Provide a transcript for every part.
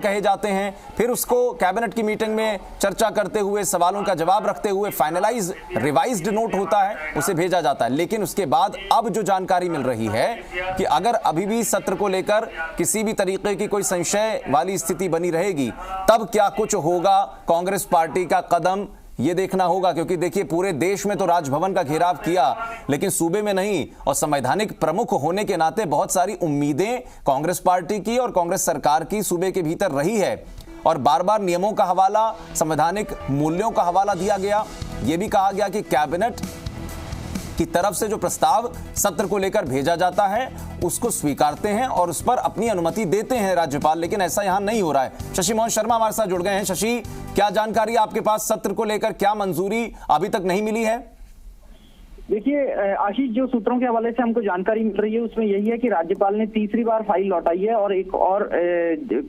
कहे जाते हैं, फिर उसको कैबिनेट की मीटिंग में चर्चा करते हुए सवालों का जवाब रखते हुए फाइनलाइज रिवाइज्ड नोट होता है, उसे भेजा जाता है। लेकिन उसके बाद अब जो जानकारी मिल रही है कि अगर अभी भी सत्र को लेकर किसी भी तरीके की कोई संशय वाली स्थिति बनी रहेगी, तब क्या कुछ होगा, कांग्रेस पार्टी का कदम ये देखना होगा। क्योंकि देखिए, पूरे देश में तो राजभवन का घेराव किया, लेकिन सूबे में नहीं। और संवैधानिक प्रमुख होने के नाते बहुत सारी उम्मीदें कांग्रेस पार्टी की और कांग्रेस सरकार की सूबे के भीतर रही है, और बार बार नियमों का हवाला, संवैधानिक मूल्यों का हवाला दिया गया। यह भी कहा गया कि कैबिनेट की तरफ से जो प्रस्ताव सत्र को लेकर भेजा जाता है उसको स्वीकारते हैं और उस पर अपनी अनुमति देते हैं राज्यपाल, लेकिन ऐसा यहां नहीं हो रहा है। शशि मोहन शर्मा हमारे साथ जुड़ गए हैं। शशि, क्या जानकारी आपके पास सत्र को लेकर, क्या मंजूरी अभी तक नहीं मिली है? देखिए आशीष, जो सूत्रों के हवाले से हमको जानकारी मिल रही है उसमें यही है कि राज्यपाल ने तीसरी बार फाइल लौटाई है और एक और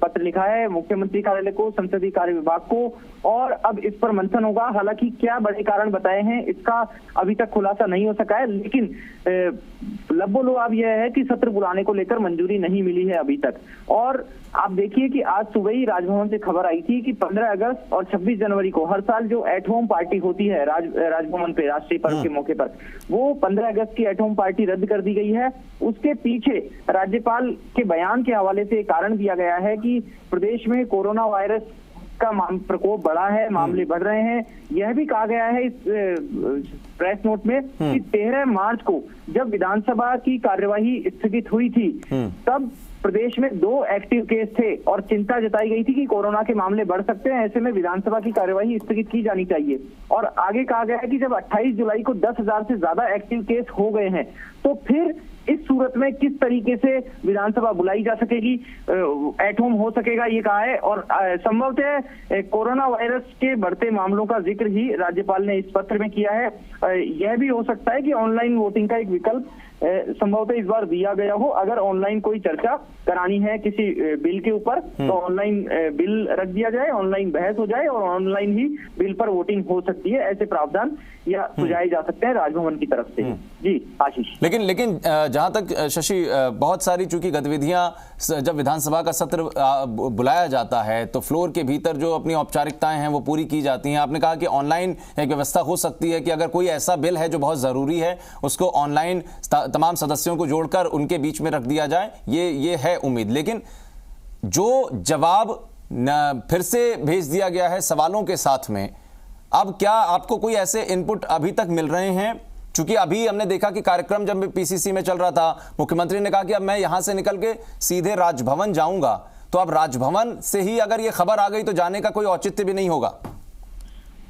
पत्र लिखा है मुख्यमंत्री कार्यालय को, संसदीय कार्य विभाग को, और अब इस पर मंथन होगा। हालांकि क्या बड़े कारण बताए हैं इसका अभी तक खुलासा नहीं हो सका है, लेकिन लब्बो-लुआब यह है कि सत्र बुलाने को लेकर मंजूरी नहीं मिली है अभी तक। और आप देखिए कि आज सुबह ही राजभवन से खबर आई थी कि 15 अगस्त और 26 जनवरी को हर साल जो एट होम पार्टी होती है राजभवन पे राष्ट्रीय पर्व के मौके पर, वो 15 अगस्त की एट होम पार्टी रद्द कर दी गई है। उसके पीछे राज्यपाल के बयान के हवाले से कारण दिया गया है कि प्रदेश में कोरोना वायरस का प्रकोप बढ़ा है, मामले बढ़ रहे हैं। यह भी कहा गया है इस प्रेस नोट में कि 13 मार्च को जब विधानसभा की कार्यवाही स्थगित हुई थी, तब प्रदेश में 2 एक्टिव केस थे और चिंता जताई गई थी कि कोरोना के मामले बढ़ सकते हैं, ऐसे में विधानसभा की कार्यवाही स्थगित की जानी चाहिए। और आगे कहा गया है कि जब 28 जुलाई को 10,000 से ज्यादा एक्टिव केस हो गए हैं, तो फिर इस सूरत में किस तरीके से विधानसभा बुलाई जा सकेगी, एट होम हो सकेगा, ये कहा है। और संभवतः कोरोना वायरस के बढ़ते मामलों का जिक्र ही राज्यपाल ने इस पत्र में किया है। यह भी हो सकता है कि ऑनलाइन वोटिंग का एक विकल्प संभवतः इस बार दिया गया हो। अगर ऑनलाइन कोई चर्चा करानी है किसी बिल के ऊपर, तो ऑनलाइन बिल रख दिया जाए, ऑनलाइन बहस हो जाए और ऑनलाइन ही बिल पर वोटिंग हो सकती है। ऐसे प्रावधान या सुझाए जा सकते हैं राजभवन की तरफ से। जी आशीष, लेकिन जहां तक शशि, बहुत सारी चूंकि गतिविधियां जब विधानसभा का सत्र बुलाया जाता है तो फ्लोर के भीतर जो अपनी औपचारिकताएं हैं वो पूरी की जाती हैं। आपने कहा कि ऑनलाइन एक व्यवस्था हो सकती है कि अगर कोई ऐसा बिल है जो बहुत जरूरी है, उसको ऑनलाइन तमाम सदस्यों को जोड़कर उनके बीच में रख दिया जाए, ये है उम्मीद। लेकिन जो जवाब फिर से भेज दिया गया है सवालों के साथ में, अब क्या आपको कोई ऐसे इनपुट अभी तक मिल रहे हैं? चूंकि अभी हमने देखा कि कार्यक्रम जब पीसीसी में चल रहा था, मुख्यमंत्री ने कहा कि अब मैं यहां से निकल के सीधे राजभवन जाऊंगा, तो अब राजभवन से ही अगर ये खबर आ गई तो जाने का कोई औचित्य भी नहीं होगा।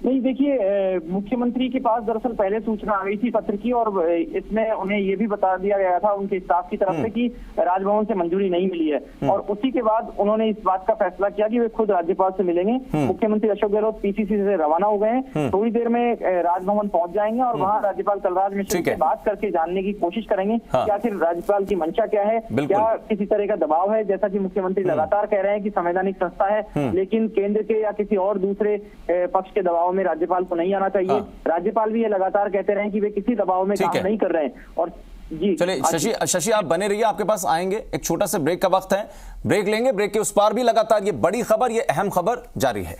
नहीं, देखिए मुख्यमंत्री के पास दरअसल पहले सूचना आ गई थी पत्र की, और इसमें उन्हें ये भी बता दिया गया था उनके स्टाफ की तरफ से कि राजभवन से मंजूरी नहीं मिली है। और उसी के बाद उन्होंने इस बात का फैसला किया कि वे खुद राज्यपाल से मिलेंगे। मुख्यमंत्री अशोक गहलोत पीसीसी से रवाना हो गए हैं, थोड़ी देर में राजभवन पहुंच जाएंगे और वहां राज्यपाल कलराज मिश्र से बात करके जानने की कोशिश करेंगे कि आखिर राज्यपाल की मंशा क्या है, क्या किसी तरह का दबाव है। जैसा कि मुख्यमंत्री लगातार कह रहे हैं कि संवैधानिक संस्था है, लेकिन केंद्र के या किसी और दूसरे पक्ष के दबाव में राज्यपाल को नहीं आना चाहिए। राज्यपाल भी ये लगातार कहते रहे कि वे किसी दबाव में काम नहीं कर रहे हैं। और जी चलिए शशि, आप बने रहिए, आपके पास आएंगे। एक छोटा सा ब्रेक का वक्त है, ब्रेक लेंगे। ब्रेक के उस पार भी लगातार ये बड़ी खबर, ये अहम खबर जारी है।